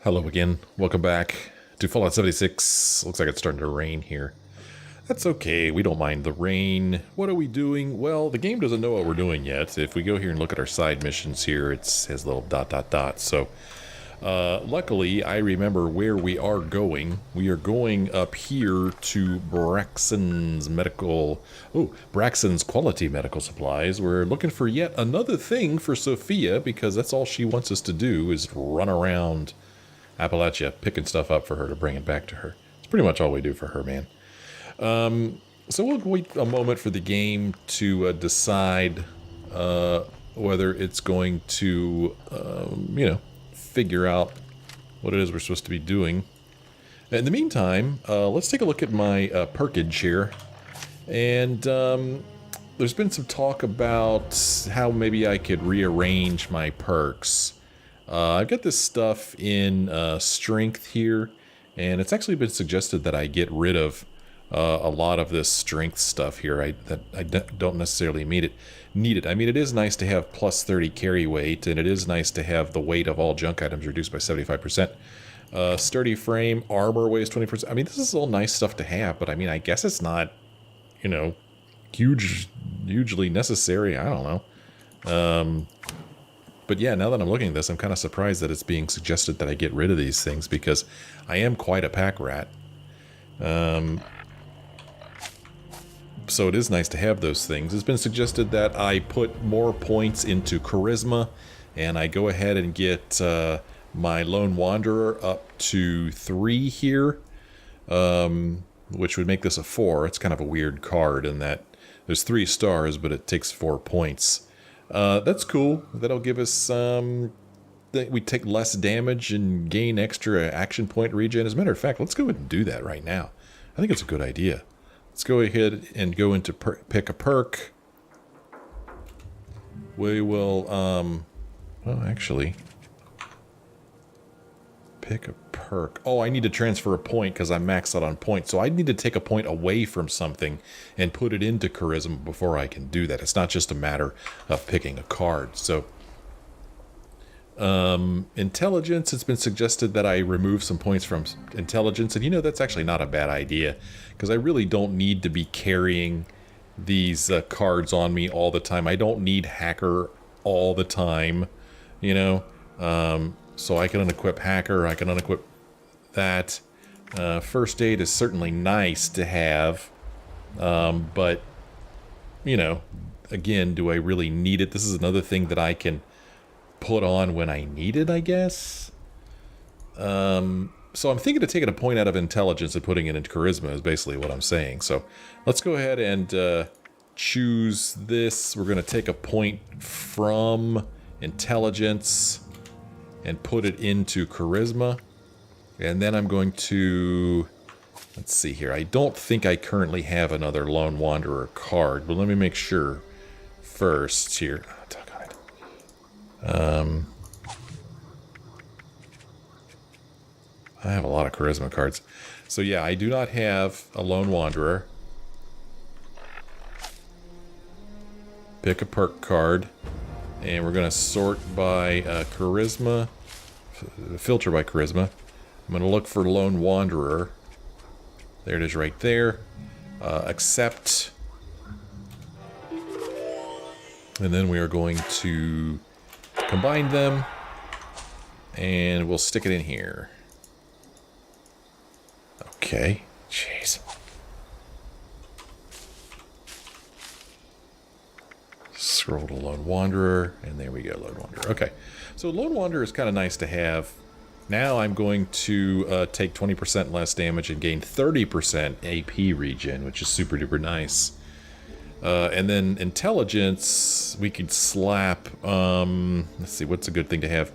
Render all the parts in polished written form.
Hello again. Welcome back to Fallout 76. Looks like it's starting to rain here. That's okay. We don't mind the rain. What are we doing? Well, the game doesn't know what we're doing yet. If we go here and look at our side missions here, it has little ... So, luckily, I remember where we are going. We are going up here to Braxton's Braxton's Quality Medical Supplies. We're looking for yet another thing for Sophia, because that's all she wants us to do is run around Appalachia picking stuff up for her to bring it back to her. It's pretty much all we do for her, man. So we'll wait a moment for the game to decide whether it's going to, figure out what it is we're supposed to be doing. In the meantime, let's take a look at my perkage here. And there's been some talk about how maybe I could rearrange my perks. I've got this stuff in strength here, and it's actually been suggested that I get rid of a lot of this strength stuff here. I don't necessarily need it. I mean, it is nice to have plus 30 carry weight, and it is nice to have the weight of all junk items reduced by 75%. Sturdy frame, armor weighs 20%. I mean, this is all nice stuff to have, but I mean, I guess it's not, hugely necessary. I don't know. But yeah, now that I'm looking at this, I'm kind of surprised that it's being suggested that I get rid of these things, because I am quite a pack rat. So it is nice to have those things. It's been suggested that I put more points into charisma, and I go ahead and get my Lone Wanderer up to 3 here, which would make this a 4. It's kind of a weird card in that there's 3 stars, but it takes 4 points. That's cool. That'll give us we take less damage and gain extra action point regen. As a matter of fact, let's go ahead and do that right now. I think it's a good idea. Let's go ahead and go into pick a perk. We will, actually, pick a perk. Oh, I need to transfer a point because I'm maxed out on points. So I need to take a point away from something and put it into charisma before I can do that. It's not just a matter of picking a card. So, intelligence, it's been suggested that I remove some points from intelligence. And that's actually not a bad idea, because I really don't need to be carrying these cards on me all the time. I don't need hacker all the time, so I can unequip hacker, I can unequip that. First aid is certainly nice to have, but, again, do I really need it? This is another thing that I can put on when I need it, I guess. So I'm thinking of taking a point out of intelligence and putting it into charisma is basically what I'm saying. So let's go ahead and choose this. We're going to take a point from intelligence and put it into charisma. And then I'm going to, let's see here. I don't think I currently have another Lone Wanderer card, but let me make sure first here. Oh, doggone it. I have a lot of charisma cards. So yeah, I do not have a Lone Wanderer. Pick a perk card. And we're going to sort by charisma. Filter by charisma. I'm going to look for Lone Wanderer. There it is right there. Accept. And then we are going to combine them. And we'll stick it in here. Okay. Jeez. Scroll to Lone Wanderer, and there we go, Lone Wanderer. Okay, so Lone Wanderer is kind of nice to have. Now I'm going to take 20% less damage and gain 30% AP regen, which is super duper nice. And then intelligence, we could slap, let's see, what's a good thing to have?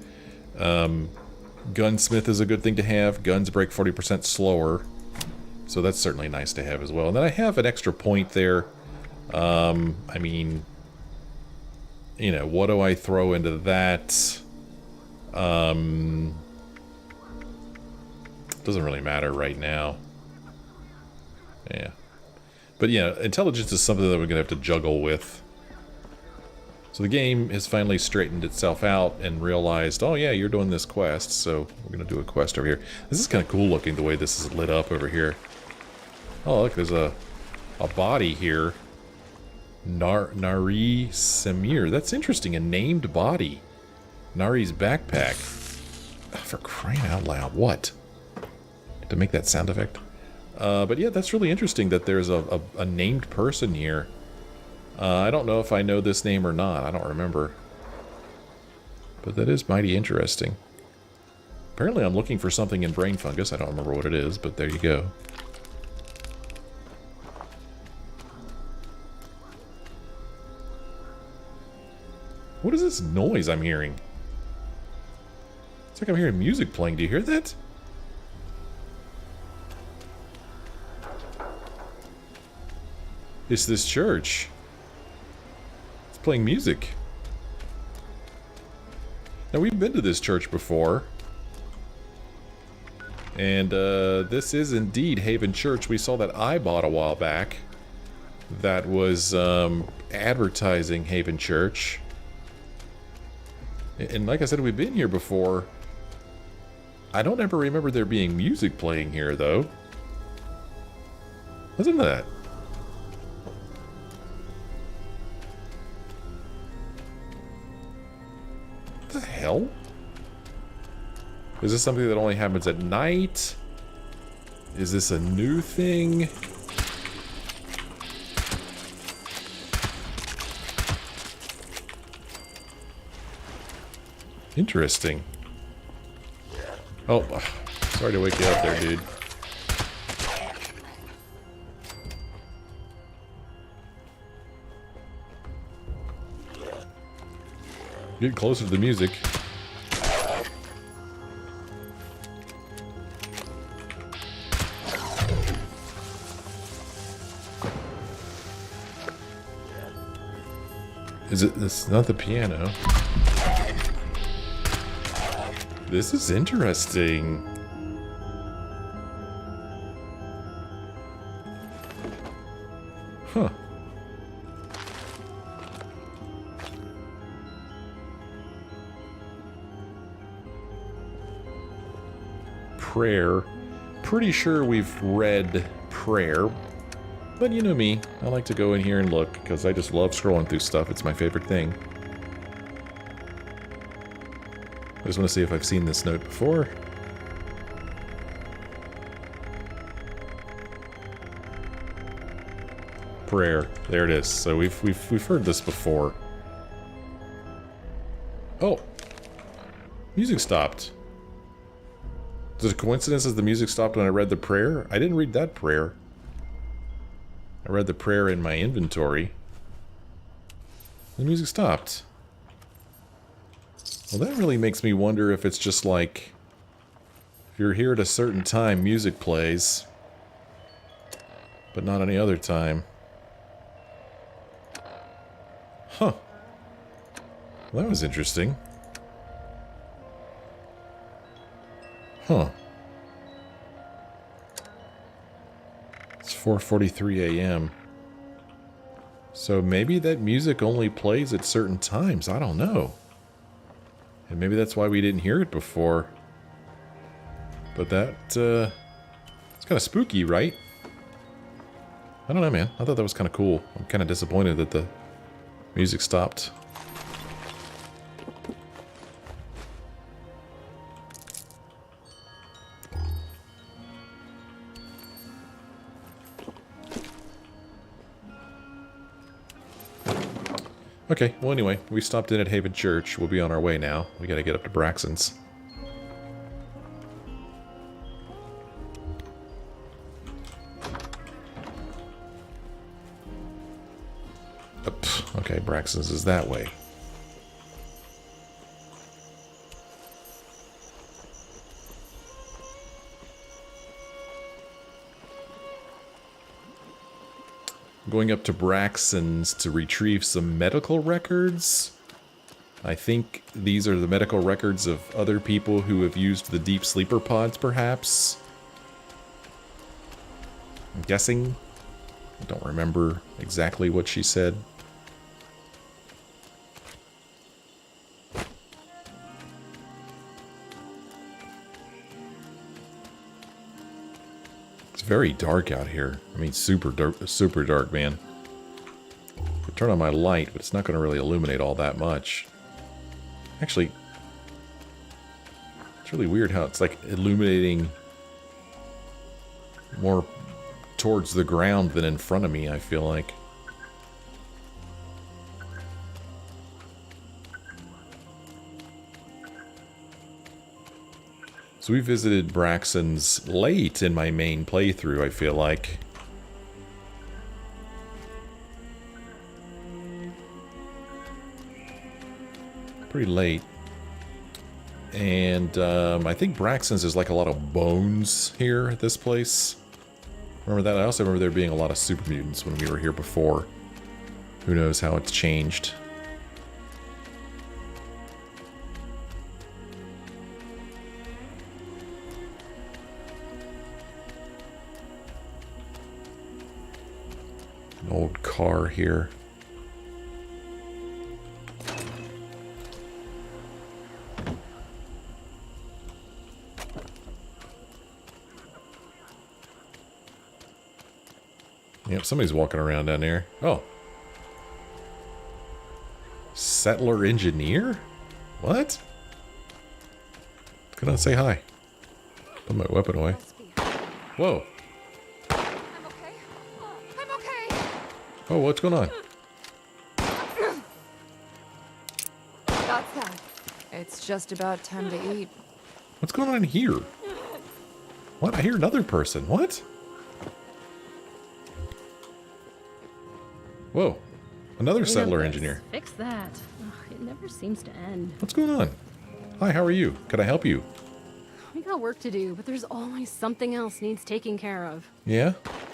Gunsmith is a good thing to have. Guns break 40% slower, so that's certainly nice to have as well. And then I have an extra point there. I mean, what do I throw into that? Doesn't really matter right now. Yeah. But yeah, intelligence is something that we're going to have to juggle with. So the game has finally straightened itself out and realized, oh yeah, you're doing this quest, so we're going to do a quest over here. This is kind of cool looking, the way this is lit up over here. Oh, look, there's a body here. Nari Samir. That's interesting, a named body. Nari's backpack. Oh, for crying out loud, what? To make that sound effect? But yeah, that's really interesting that there's a named person here. I don't know if I know this name or not. I don't remember. But that is mighty interesting. Apparently I'm looking for something in brain fungus. I don't remember what it is, but there you go. What is this noise I'm hearing? It's like I'm hearing music playing. Do you hear that? It's this church. It's playing music. Now, we've been to this church before. And this is indeed Haven Church. We saw that I bought a while back. That was advertising Haven Church. And like I said, we've been here before. I don't ever remember there being music playing here, though. Listen to that. What the hell? Is this something that only happens at night? Is this a new thing? Interesting. Oh, sorry to wake you up there, dude. Get closer to the music. Is it? It's not the piano. This is interesting. Huh. Prayer. Pretty sure we've read prayer. But you know me, I like to go in here and look, because I just love scrolling through stuff. It's my favorite thing. I just want to see if I've seen this note before. Prayer. There it is. So we've heard this before. Oh. Music stopped. Is it a coincidence that the music stopped when I read the prayer? I didn't read that prayer. I read the prayer in my inventory. The music stopped. Well, that really makes me wonder if it's just like, if you're here at a certain time, music plays, but not any other time. Huh. Well, that was interesting. Huh. It's 4:43 a.m. So maybe that music only plays at certain times. I don't know. And maybe that's why we didn't hear it before. But that, it's kind of spooky, right? I don't know, man. I thought that was kind of cool. I'm kind of disappointed that the music stopped. Okay, well anyway, we stopped in at Haven Church. We'll be on our way now. We gotta get up to Braxton's. Okay, Braxton's is that way. Going up to Braxton's to retrieve some medical records. I think these are the medical records of other people who have used the deep sleeper pods, perhaps. I'm guessing. I don't remember exactly what she said. It's very dark out here. I mean, super dark, man. I turn on my light, but it's not going to really illuminate all that much. Actually, it's really weird how it's like illuminating more towards the ground than in front of me, I feel like. So we visited Braxton's late in my main playthrough, I feel like. Pretty late. And I think Braxton's is like a lot of bones here at this place. Remember that? I also remember there being a lot of super mutants when we were here before. Who knows how it's changed. An old car here. Yep, somebody's walking around down there. Oh. Settler engineer? What? Could I say hi? Put my weapon away. Whoa. I'm okay. I'm okay. Oh, what's going on? That's that. It's just about time to eat. What's going on here? What? I hear another person. What? Whoa. Another settler engineer. Fix that. Ugh, it never seems to end. What's going on? Hi, how are you? Could I help you? We got work to do, but there's always something else needs taking care of. Yeah?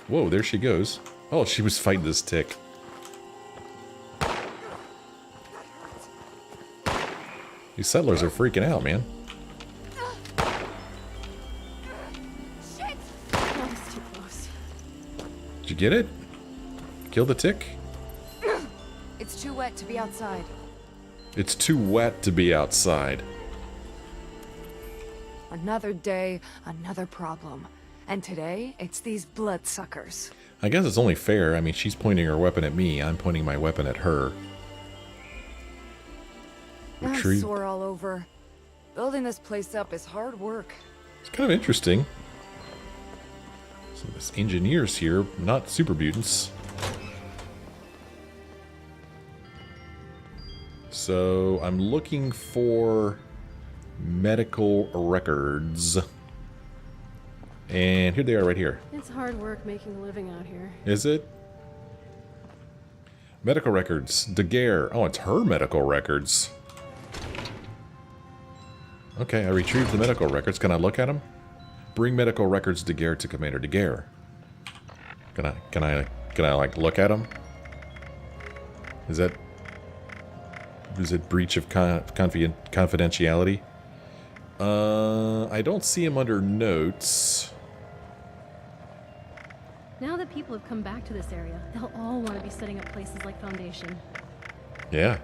Whoa, there she goes. Oh, she was fighting this tick. These settlers are freaking out, man. Shit! That was too close. Did you get it? Kill the tick? It's too wet to be outside. It's too wet to be outside. Another day, another problem. And today, it's these bloodsuckers. I guess it's only fair. I mean, she's pointing her weapon at me. I'm pointing my weapon at her. I'm sore all over. Building this place up is hard work. It's kind of interesting. So there's engineers here, not super mutants. So I'm looking for medical records. And here they are right here. It's hard work making a living out here. Is it? Medical records. Daguerre. Oh, it's her medical records. Okay, I retrieved the medical records. Can I look at them? Bring medical records Daguerre to Commander Daguerre. Can I like look at them? Is it breach of confidentiality? I don't see him under notes. Now that people have come back to this area, they'll all want to be setting up places like Foundation. Yeah.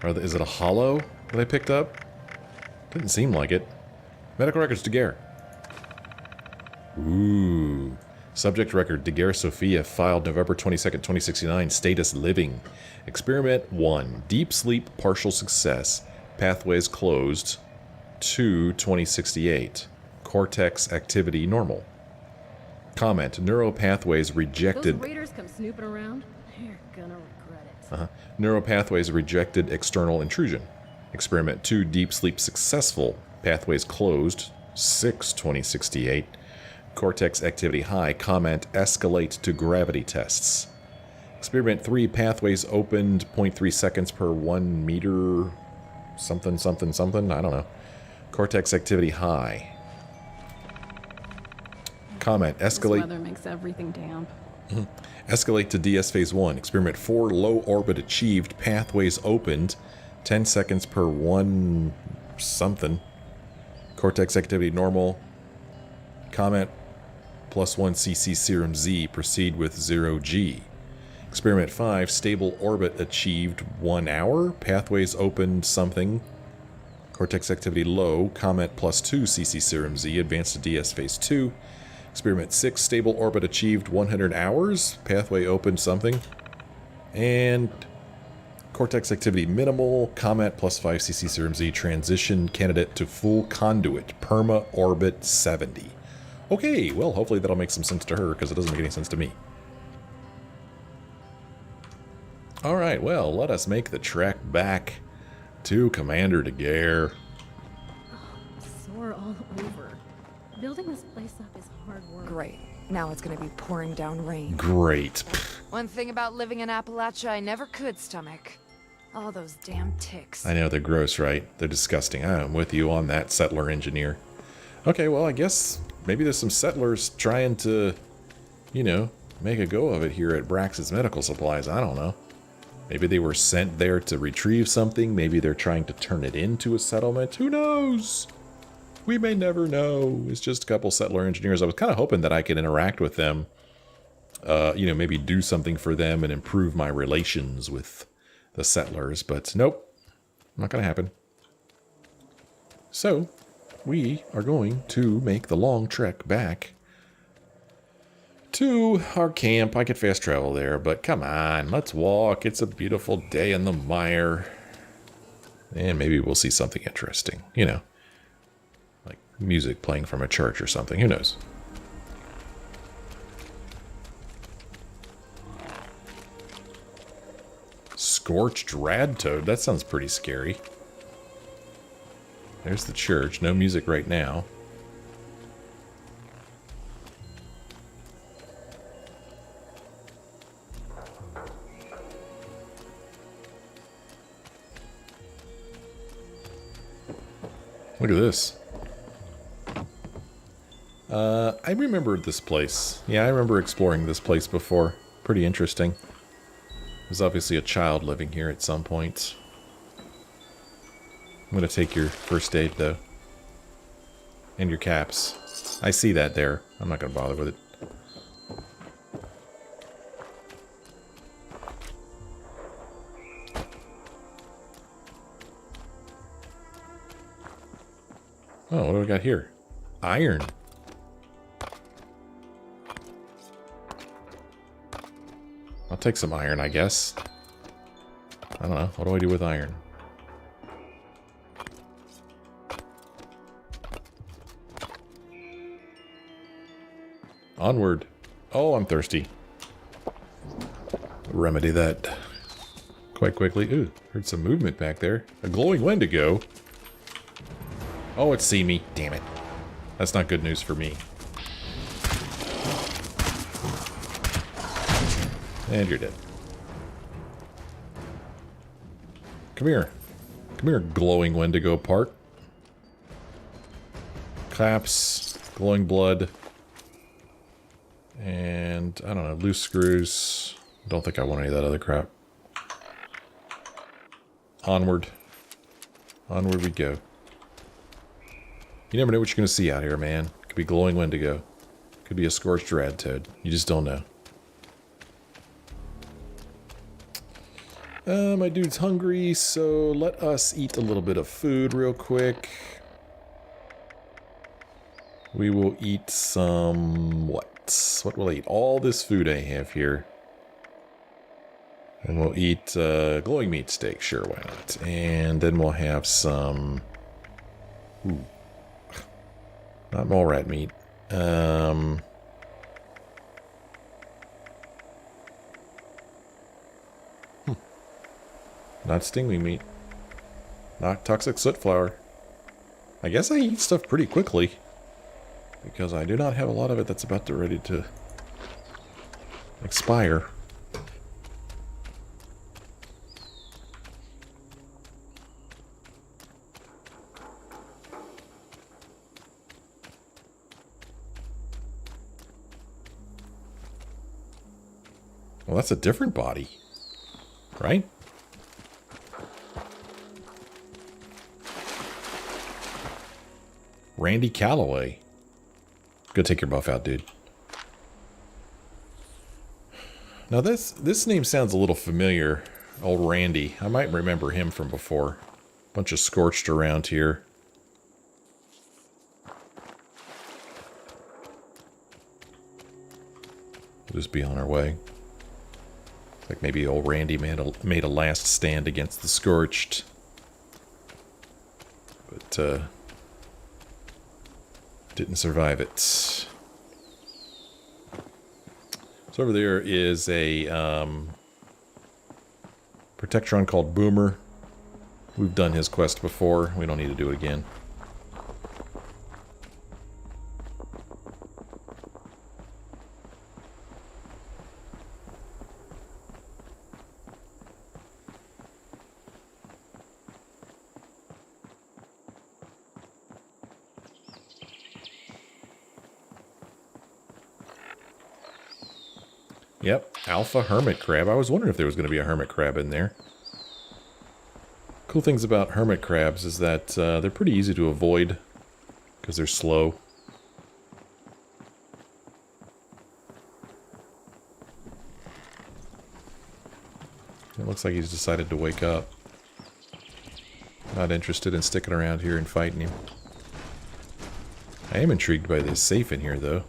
Is it a hollow that I picked up? Didn't seem like it. Medical records, Daguerre. Ooh. Subject record, Daguerre Sophia, filed November 22nd, 2069. Status living. Experiment 1. Deep sleep, partial success. Pathways closed. 2, 2068. Cortex activity normal. Comment, neural pathways rejected. Those raiders come snooping around, they're gonna regret it. Neural pathways rejected external intrusion. Experiment 2, deep sleep successful. Pathways closed. 6, 2068. Cortex activity high. Comment, escalate to gravity tests. Experiment 3, pathways opened 0.3 seconds per 1 meter. Something, something, something. I don't know. Cortex activity high. Comment, escalate. This weather makes everything damp. Escalate to DS Phase 1. Experiment 4, low orbit achieved. Pathways opened. 10 seconds per 1 something. Cortex activity normal. Comment, +1 CC serum Z. Proceed with 0G. Experiment 5, stable orbit achieved 1 hour. Pathways opened something. Cortex activity low. Comment +2 CC serum Z. Advance to DS Phase 2. Experiment 6, stable orbit achieved 100 hours. Pathway opened something. And cortex activity minimal. Comet plus 5 cc serum Z. Transition candidate to full conduit. Perma orbit 70. Okay, well, hopefully that'll make some sense to her, because it doesn't make any sense to me. Alright, well, let us make the trek back to Commander Daguerre. Sore all over. Building this place up is hard work. Great. Now it's gonna be pouring down rain. Great. One thing about living in Appalachia I never could stomach. All those damn ticks. I know, they're gross, right? They're disgusting. I'm with you on that, settler engineer. Okay, well, I guess maybe there's some settlers trying to, you know, make a go of it here at Braxton's Medical Supplies. I don't know. Maybe they were sent there to retrieve something. Maybe they're trying to turn it into a settlement. Who knows? We may never know. It's just a couple settler engineers. I was kind of hoping that I could interact with them. You know, maybe do something for them and improve my relations with the settlers. But nope. Not going to happen. So, we are going to make the long trek back to our camp. I could fast travel there, but come on, let's walk. It's a beautiful day in the mire. And maybe we'll see something interesting, you know. Like music playing from a church or something, who knows. Scorched radtoad, that sounds pretty scary. There's the church, no music right now. Look at this. I remember this place. Yeah, I remember exploring this place before. Pretty interesting. There's obviously a child living here at some point. I'm going to take your first aid, though. And your caps. I see that there. I'm not going to bother with it. Oh, what do we got here? Iron. I'll take some iron, I guess. I don't know. What do I do with iron? Onward. Oh, I'm thirsty. Remedy that quite quickly. Ooh, heard some movement back there. A glowing Wendigo. Oh, it's seen me. Damn it. That's not good news for me. And you're dead. Come here. Come here, glowing Wendigo part. Claps. Glowing blood. And, I don't know, loose screws. Don't think I want any of that other crap. Onward. Onward we go. You never know what you're going to see out here, man. Could be glowing Wendigo. Could be a scorched radtoad. You just don't know. My dude's hungry, so let us eat a little bit of food real quick. We will eat some... what? What will I eat? All this food I have here. And we'll eat glowing meat steak. Sure, why not? And then we'll have some... ooh. Not mole rat meat. Not stingwing meat. Not toxic soot flour. I guess I eat stuff pretty quickly. Because I do not have a lot of it that's about to ready to expire. Well, that's a different body, right? Randy Calloway. Go take your buff out, dude. Now this name sounds a little familiar. Old Randy. I might remember him from before. Bunch of scorched around here. We'll just be on our way. Like maybe old Randy made a last stand against the Scorched. But, didn't survive it. So over there is a, Protectron called Boomer. We've done his quest before. We don't need to do it again. Yep, Alpha Hermit Crab. I was wondering if there was going to be a Hermit Crab in there. Cool things about Hermit Crabs is that they're pretty easy to avoid because they're slow. It looks like he's decided to wake up. Not interested in sticking around here and fighting him. I am intrigued by this safe in here, though.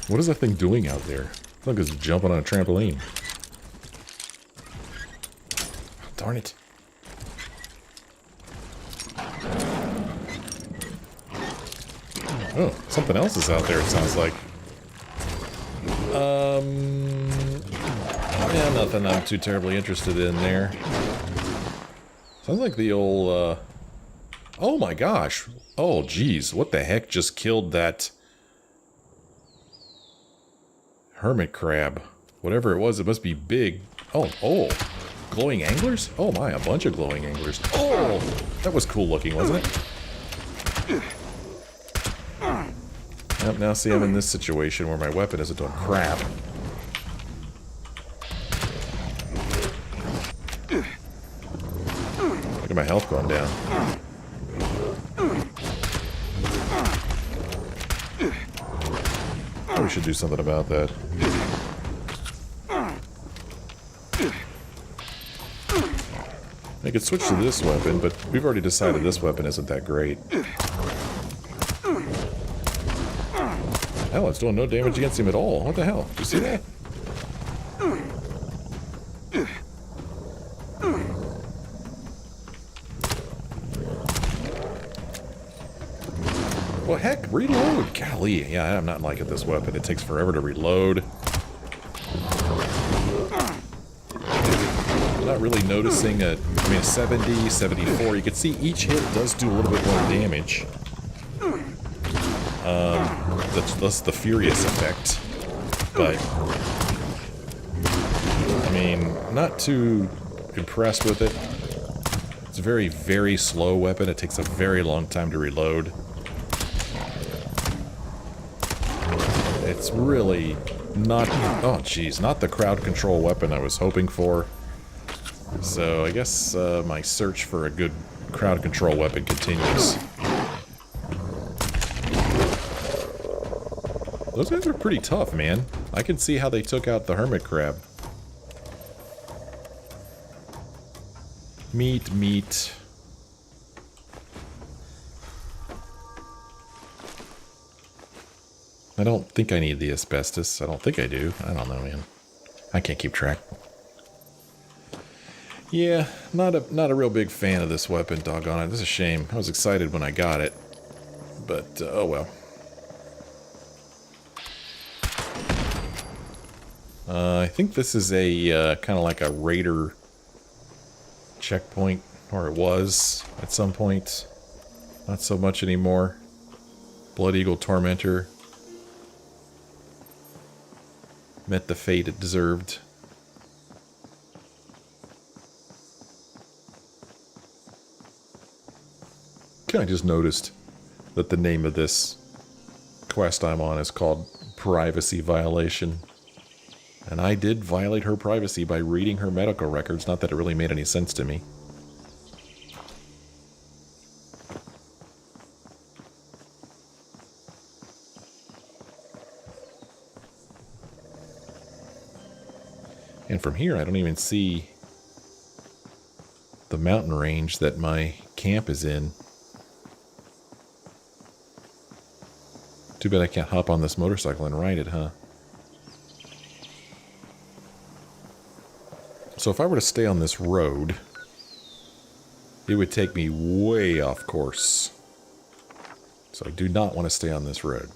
What is that thing doing out there? I think it's jumping on a trampoline. Darn it. Oh, something else is out there, it sounds like. Yeah, nothing I'm too terribly interested in there. Sounds like the old, oh my gosh. Oh, geez. What the heck just killed that hermit crab? Whatever it was, it must be big. Oh, oh. Glowing anglers? Oh my, a bunch of glowing anglers. Oh! That was cool looking, wasn't it? Yep, now see I'm in this situation where my weapon isn't doing crap. Look at my health going down. We should do something about that. I could switch to this weapon, but we've already decided this weapon isn't that great. Hell, it's doing no damage against him at all. What the hell? Did you see that? Well, heck, reload! Golly, yeah, I'm not liking this weapon. It takes forever to reload. I'm not really noticing a 70, 74. You can see each hit does do a little bit more damage. That's the Furious effect. But, I mean, not too impressed with it. It's a very, very slow weapon. It takes a very long time to reload. It's really not, oh geez, not the crowd control weapon I was hoping for. So I guess my search for a good crowd control weapon continues. Those guys are pretty tough, man. I can see how they took out the hermit crab. Meat, meat. I don't think I need the asbestos. I don't think I do. I don't know, man. I can't keep track. Yeah, not a real big fan of this weapon, doggone it. This is a shame. I was excited when I got it. But, oh well. I think this is a kind of like a raider checkpoint, or it was at some point. Not so much anymore. Blood Eagle Tormentor. Met the fate it deserved. I just noticed that the name of this quest I'm on is called Privacy Violation. And I did violate her privacy by reading her medical records, not that it really made any sense to me. And from here, I don't even see the mountain range that my camp is in. Too bad I can't hop on this motorcycle and ride it, huh? So if I were to stay on this road, it would take me way off course. So I do not want to stay on this road.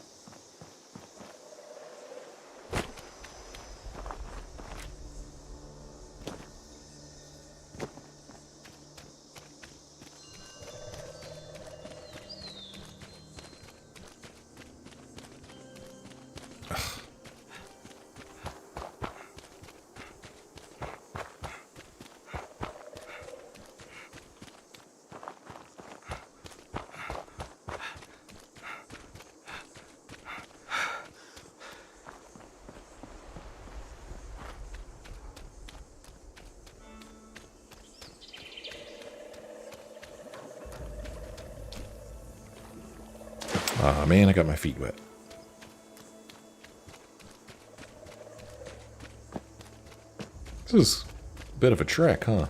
Ah, man, I got my feet wet. This is a bit of a trek, huh?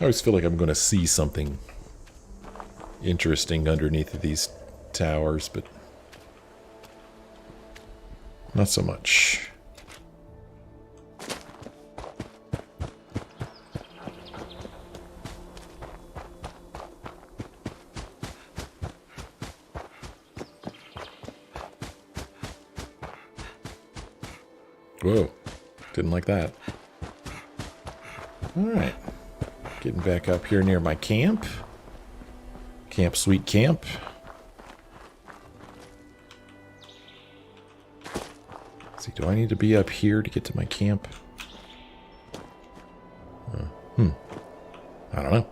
I always feel like I'm going to see something interesting underneath these towers, but not so much. Whoa, didn't like that. All right, getting back up here near my camp. Camp, sweet camp. Let's see, do I need to be up here to get to my camp? I don't know.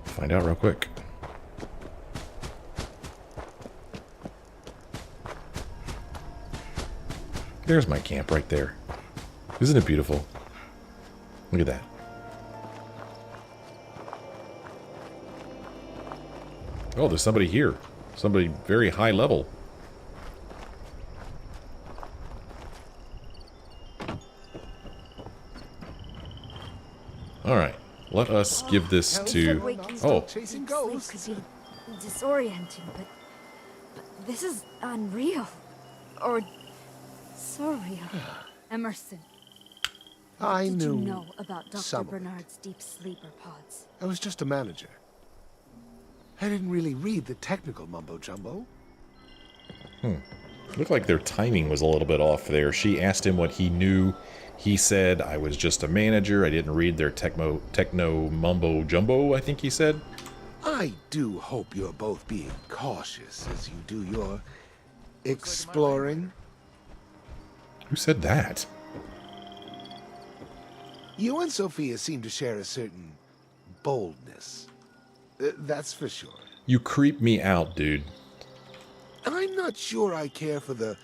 Find out real quick. There's my camp right there. Isn't it beautiful? Look at that. Oh, there's somebody here. Somebody very high level. Alright, let us give this to... Oh, Chasing ghosts. Could be disorienting, but this is unreal. Or surreal. Emerson, I did knew you know about Dr. some of it. Bernard's deep sleeper pods? I was just a manager. I didn't really read the technical mumbo-jumbo. looked like their timing was a little bit off there. She asked him what he knew. He said, I was just a manager. I didn't read their techno mumbo jumbo, I think he said. I do hope you're both being cautious as you do your exploring. Who said that? You and Sophia seem to share a certain boldness. That's for sure. You creep me out, dude. I'm not sure I care for the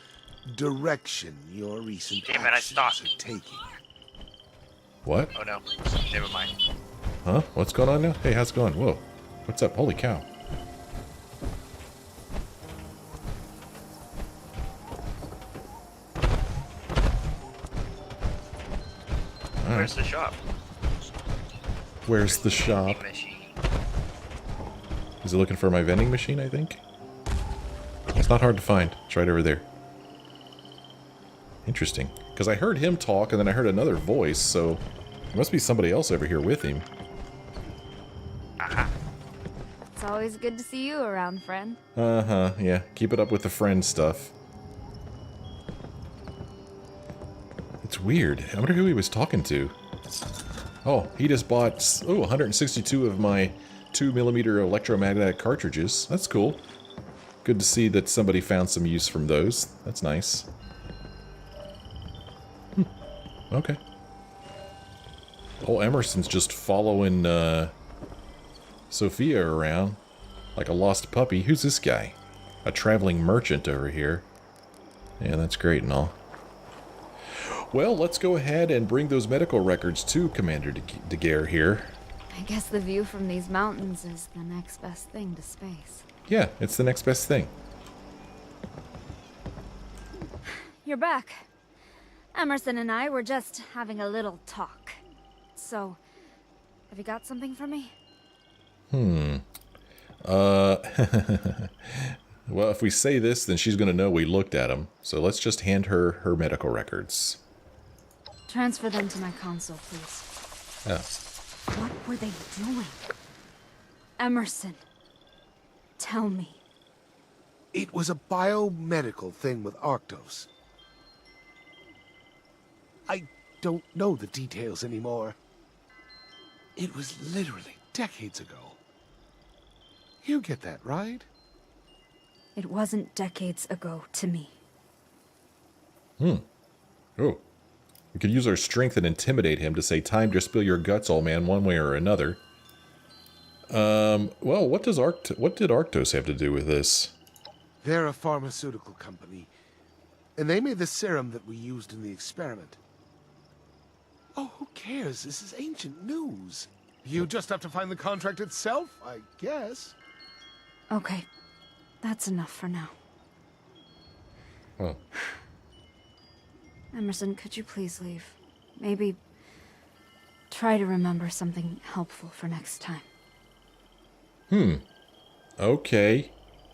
direction your recent Damn it, I actions stopped. are taking. What? Oh no, never mind. Huh? What's going on now? Hey, how's it going? Whoa. What's up? Holy cow. Where's the shop? Where's the shop? Machine. Is it looking for my vending machine, I think? It's not hard to find. It's right over there. Interesting. Because I heard him talk, and then I heard another voice, so there must be somebody else over here with him. It's always good to see you around, friend. Uh-huh, yeah. Keep it up with the friend stuff. It's weird. I wonder who he was talking to. Oh, he just bought, 162 of my 2mm electromagnetic cartridges. That's cool. Good to see that somebody found some use from those. That's nice. Okay. Oh, Emerson's just following Sophia around like a lost puppy. Who's this guy? A traveling merchant over here. Yeah, that's great and all. Well, let's go ahead and bring those medical records to Commander Daguerre here. I guess the view from these mountains is the next best thing to space. Yeah, it's the next best thing. You're back. Emerson and I were just having a little talk. So, have you got something for me? Well, if we say this, then she's going to know we looked at them. So let's just hand her her medical records. Transfer them to my console, please. Yeah. What were they doing? Emerson, tell me. It was a biomedical thing with Arctos. I don't know the details anymore. It was literally decades ago. You get that, right? It wasn't decades ago to me. Oh. We could use our strength and intimidate him to say, time to spill your guts, old man, one way or another. Well, what did Arctos have to do with this? They're a pharmaceutical company, and they made the serum that we used in the experiment. Oh, who cares? This is ancient news. You just have to find the contract itself, I guess. Okay, that's enough for now. Oh. Emerson, could you please leave? Maybe try to remember something helpful for next time. Okay.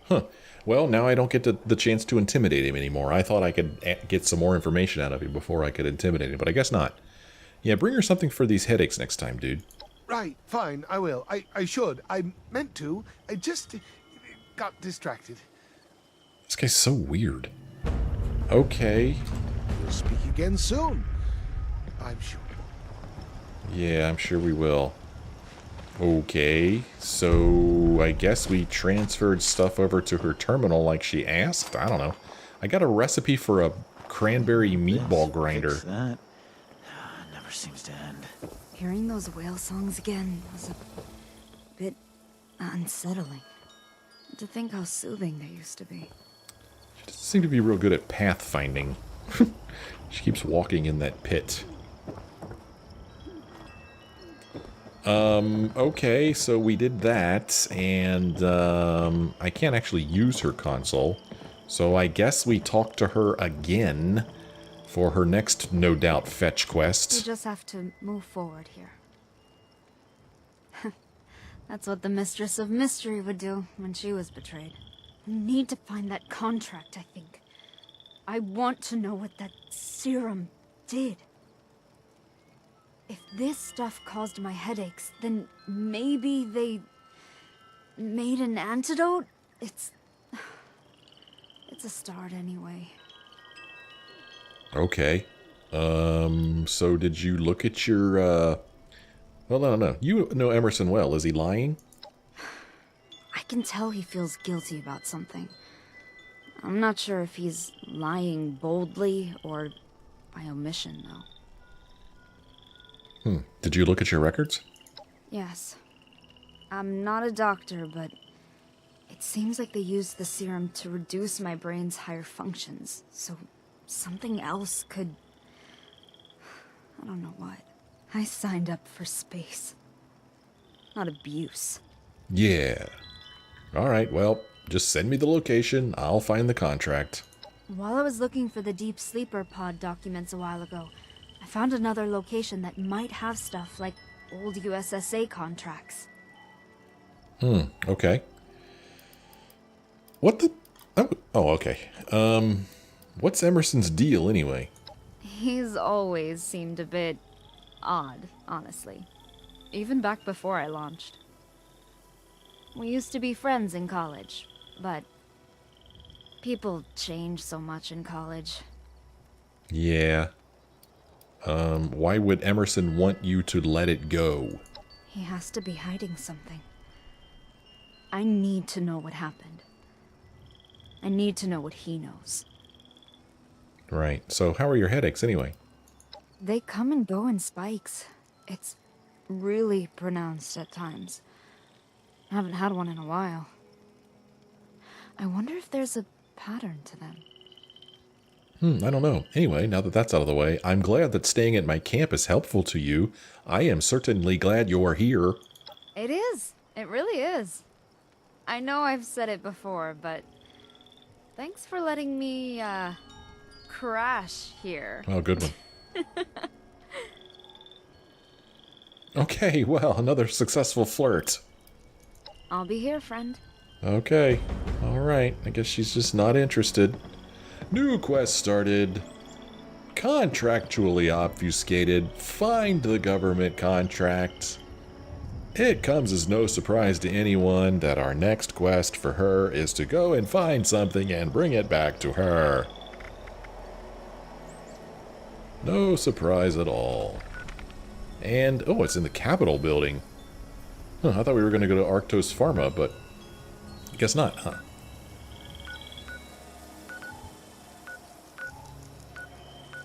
Huh. Well, now I don't get the chance to intimidate him anymore. I thought I could get some more information out of him before I could intimidate him, but I guess not. Yeah, bring her something for these headaches next time, dude. Right, fine, I will. I should. I meant to. I just got distracted. This guy's so weird. Okay. We'll speak again soon, I'm sure. Yeah, I'm sure we will. Okay, so I guess we transferred stuff over to her terminal like she asked? I don't know. I got a recipe for a cranberry meatball grinder. Fix that. Never seems to end. Hearing those whale songs again was a bit unsettling. To think how soothing they used to be. She doesn't seem to be real good at pathfinding. She keeps walking in that pit. Okay, so we did that, and I can't actually use her console, so I guess we talk to her again for her next, no doubt, fetch We quest. just have to move forward here. That's what the Mistress of Mystery would do when she was betrayed. We need to find that contract, I think. I want to know what that serum did. If this stuff caused my headaches, then maybe they made an antidote? It's a start anyway. Okay. So did you look at your, well, no. You know Emerson well. Is he lying? I can tell he feels guilty about something. I'm not sure if he's lying boldly or by omission, though. Did you look at your records? Yes. I'm not a doctor, but it seems like they used the serum to reduce my brain's higher functions, so something else could... I don't know what. I signed up for space. Not abuse. Yeah. Alright, well, just send me the location. I'll find the contract. While I was looking for the Deep Sleeper Pod documents a while ago, I found another location that might have stuff like old USSA contracts. Okay. What the... Oh, okay. What's Emerson's deal, anyway? He's always seemed a bit odd, honestly. Even back before I launched. We used to be friends in college, but people change so much in college. Yeah. Why would Emerson want you to let it go? He has to be hiding something. I need to know what happened. I need to know what he knows. Right. So how are your headaches, anyway? They come and go in spikes. It's really pronounced at times. I haven't had one in a while. I wonder if there's a pattern to them. I don't know. Anyway, now that that's out of the way, I'm glad that staying at my camp is helpful to you. I am certainly glad you're here. It is. It really is. I know I've said it before, but thanks for letting me, crash here. Oh, good one. Okay, well, another successful flirt. I'll be here, friend. Okay, alright. I guess she's just not interested. New quest started. Contractually obfuscated. Find the government contract. It comes as no surprise to anyone that our next quest for her is to go and find something and bring it back to her. No surprise at all. And, oh, it's in the Capitol building. Huh, I thought we were going to go to Arctos Pharma, but I guess not, huh?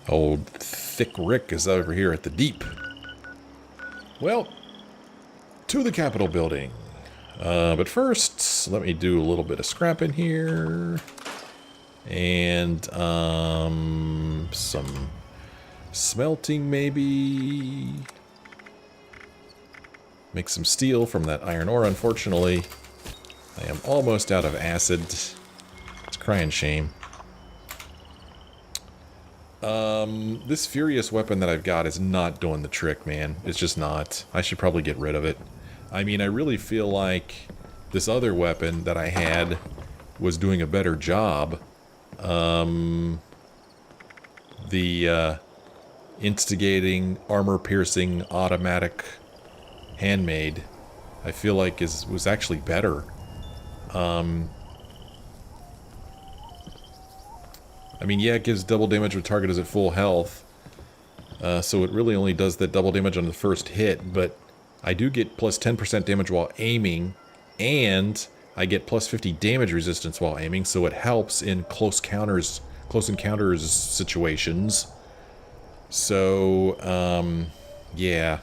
Old Thick Rick is over here at the Deep. Well, to the Capitol building. But first, let me do a little bit of scrapping here. And, some smelting maybe. Make some steel from that iron ore, unfortunately. I am almost out of acid. It's a crying shame. This furious weapon that I've got is not doing the trick, man. It's just not. I should probably get rid of it. I mean, I really feel like this other weapon that I had was doing a better job. The instigating, armor-piercing, automatic handmade, I feel like was actually better. I mean, yeah, it gives double damage when target is at full health. So it really only does that double damage on the first hit, but I do get plus 10% damage while aiming, and I get plus 50 damage resistance while aiming, so it helps in close encounters situations. So, yeah.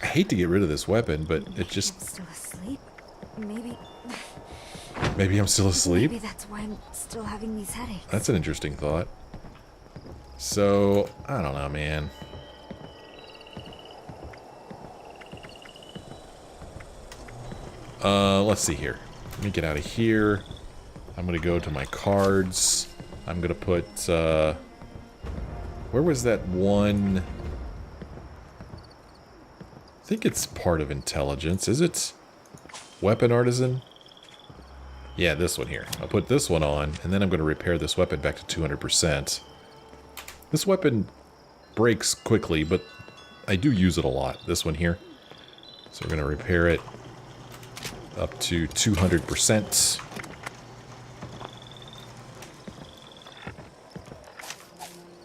I hate to get rid of this weapon, but it just... I'm still asleep? Maybe... Maybe I'm still asleep? Maybe that's why I'm still having these headaches. That's an interesting thought. So, I don't know, man. Let's see here. Let me get out of here. I'm gonna go to my cards. I'm gonna put, where was that one? I think it's part of intelligence. Is it? Weapon artisan? Yeah, this one here. I'll put this one on, and then I'm going to repair this weapon back to 200%. This weapon breaks quickly, but I do use it a lot. This one here. So we're going to repair it up to 200%.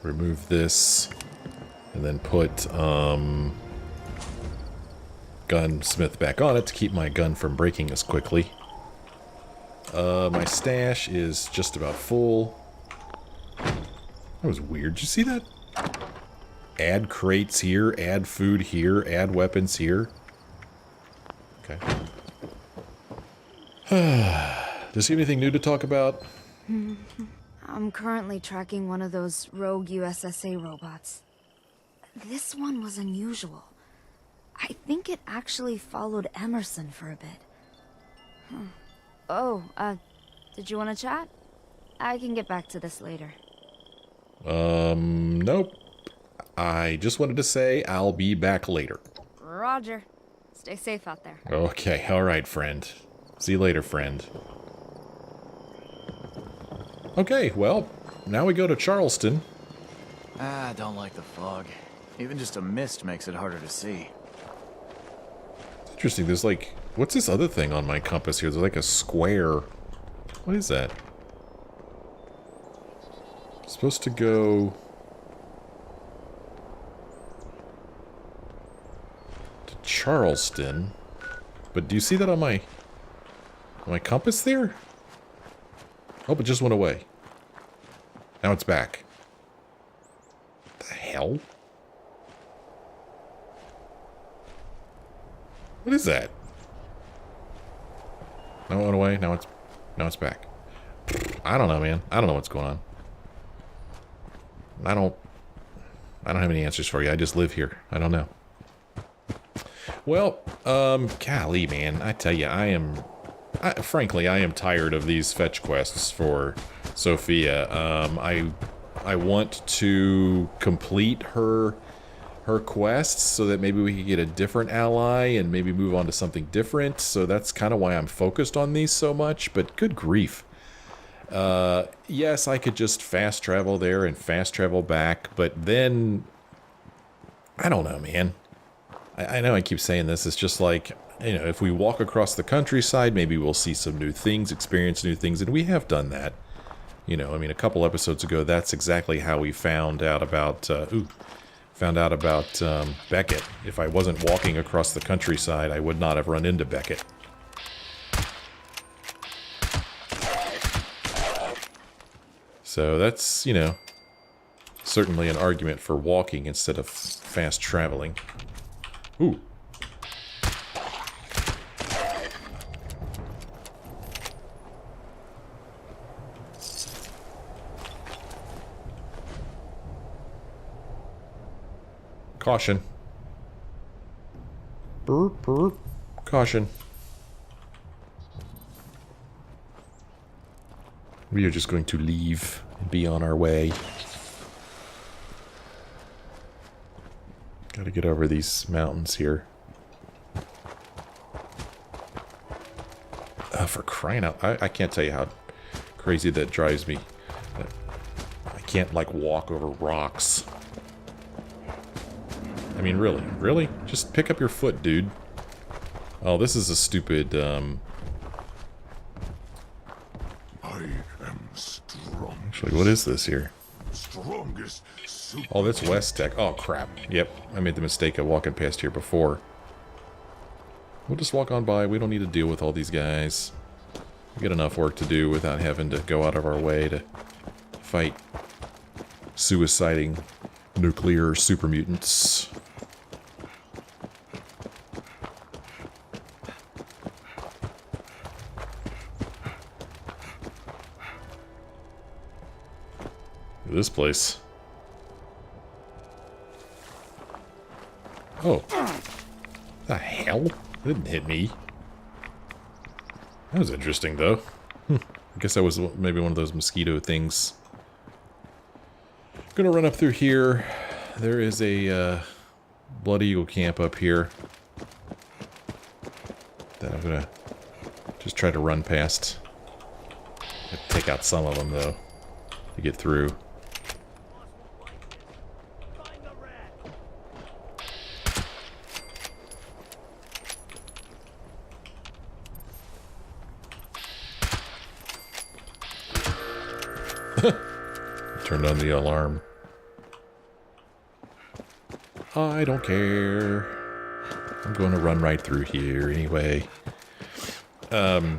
Remove this, and then put gunsmith back on it to keep my gun from breaking as quickly. My stash is just about full. That was weird. Did you see that? Add crates here, add food here, add weapons here. Okay. Does he have anything new to talk about? I'm currently tracking one of those rogue USSA robots. This one was unusual. I think it actually followed Emerson for a bit. Oh, did you want to chat? I can get back to this later. Nope. I just wanted to say I'll be back later. Roger. Stay safe out there. Okay, alright, friend. See you later, friend. Okay, well, now we go to Charleston. Ah, I don't like the fog. Even just a mist makes it harder to see. It's interesting, there's like... What's this other thing on my compass here? There's like a square. What is that? It's supposed to go... to Charleston. But do you see that on my compass there? Oh, it just went away. Now it's back. What the hell? What is that? Now it went away. Now it's back. I don't know, man. I don't know what's going on. I don't have any answers for you. I just live here. I don't know. Well, golly, man. I tell you, frankly, I am tired of these fetch quests for Sophia. I want to complete her quests so that maybe we could get a different ally and maybe move on to something different. So that's kind of why I'm focused on these so much, but good grief. Yes, I could just fast travel there and fast travel back, but then I don't know, man. I know I keep saying this. It's just like, you know, if we walk across the countryside, maybe we'll see some new things, experience new things, and we have done that. You know, I mean, a couple episodes ago, that's exactly how we found out about Beckett. If I wasn't walking across the countryside, I would not have run into Beckett. So that's, you know, certainly an argument for walking instead of fast traveling. Ooh. Caution. Burp, burp. Caution. We are just going to leave and be on our way. Gotta get over these mountains here. For crying out... I can't tell you how crazy that drives me. I can't, like, walk over rocks. I mean, really? Really? Just pick up your foot, dude. Oh, this is a stupid, I am strong. Actually, what is this here? Strongest. Oh, that's West Tech. Oh, crap. Yep, I made the mistake of walking past here before. We'll just walk on by. We don't need to deal with all these guys. We got enough work to do without having to go out of our way to fight suiciding nuclear super mutants. This place. Oh. The hell? It didn't hit me. That was interesting, though. I guess that was maybe one of those mosquito things. Gonna run up through here. There is a Blood Eagle camp up here that I'm gonna just try to run past. Have to take out some of them, though, to get through. Turned on the alarm. I don't care. I'm going to run right through here anyway. It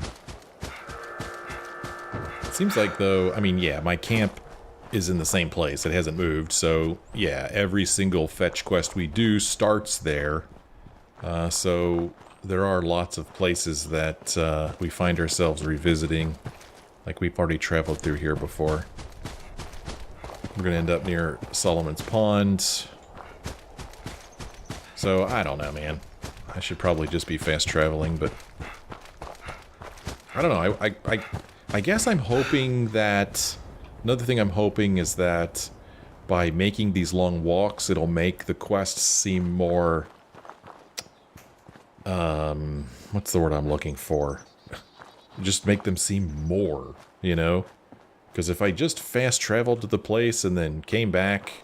seems like, though, I mean, yeah, my camp is in the same place. It hasn't moved, so, yeah, every single fetch quest we do starts there. So there are lots of places that we find ourselves revisiting. Like, we've already traveled through here before. We're gonna end up near Solomon's Pond. So, I don't know, man. I should probably just be fast traveling, but... I don't know, I guess I'm hoping that... Another thing I'm hoping is that by making these long walks, it'll make the quests seem more... what's the word I'm looking for? Just make them seem more, you know? Because if I just fast traveled to the place and then came back,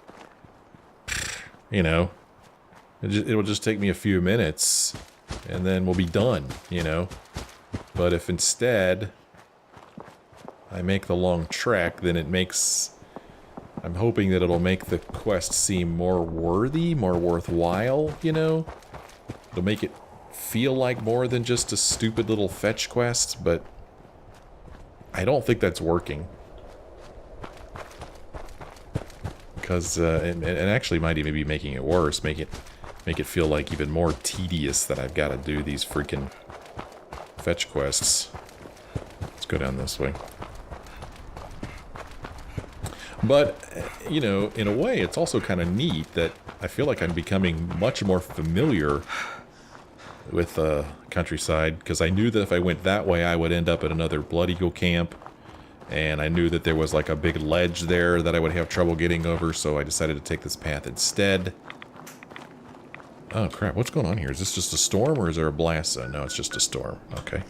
you know, it'll just take me a few minutes and then we'll be done, you know? But if instead I make the long trek, then it makes... I'm hoping that it'll make the quest seem more worthy, more worthwhile, you know? It'll make it feel like more than just a stupid little fetch quest, but I don't think that's working. Because, it actually might even be making it worse, make it feel like even more tedious that I've got to do these freaking fetch quests. Let's go down this way. But, you know, in a way, it's also kind of neat that I feel like I'm becoming much more familiar with the countryside, because I knew that if I went that way, I would end up at another Blood Eagle camp, and I knew that there was like a big ledge there that I would have trouble getting over, so I decided to take this path instead. Oh crap, what's going on here? Is this just a storm, or is there a blast zone? No, it's just a storm. Okay.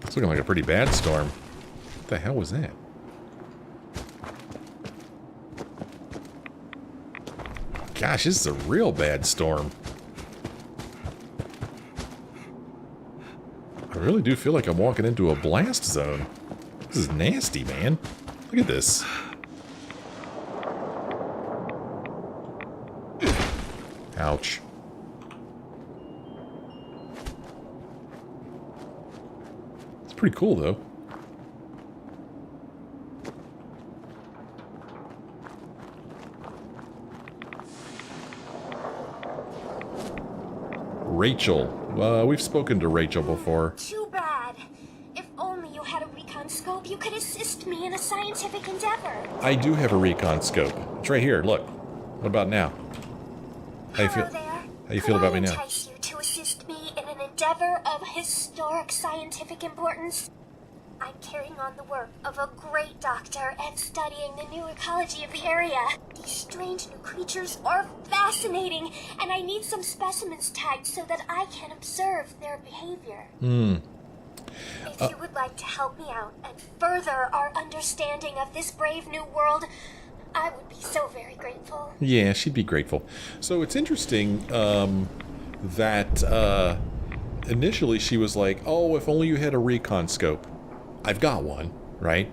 It's looking like a pretty bad storm. What the hell was that? Gosh, this is a real bad storm. I really do feel like I'm walking into a blast zone. This is nasty, man. Look at this. Ouch. It's pretty cool, though. Rachel. We've spoken to Rachel before. Too bad. If only you had a recon scope, you could assist me in a scientific endeavor. I do have a recon scope. It's right here. Look. What about now? How you feel? Hello there. How you feel about me now? Could I entice you to assist me in an endeavor of historic scientific importance? I'm carrying on the work of a great doctor and studying the new ecology of the area. These strange new creatures are fascinating, and I need some specimens tagged so that I can observe their behavior. If you would like to help me out and further our understanding of this brave new world, I would be so very grateful. Yeah, she'd be grateful. So it's interesting that initially she was like, oh, if only you had a recon scope. I've got one, right?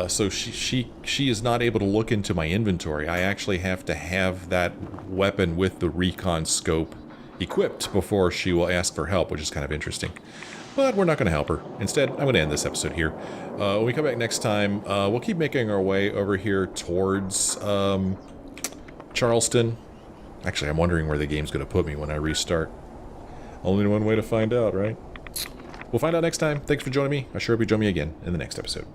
So she is not able to look into my inventory. I actually have to have that weapon with the recon scope equipped before she will ask for help, which is kind of interesting. But we're not going to help her. Instead, I'm going to end this episode here. When we come back next time, we'll keep making our way over here towards Charleston. Actually, I'm wondering where the game's going to put me when I restart. Only one way to find out, right? We'll find out next time. Thanks for joining me. I sure hope you join me again in the next episode.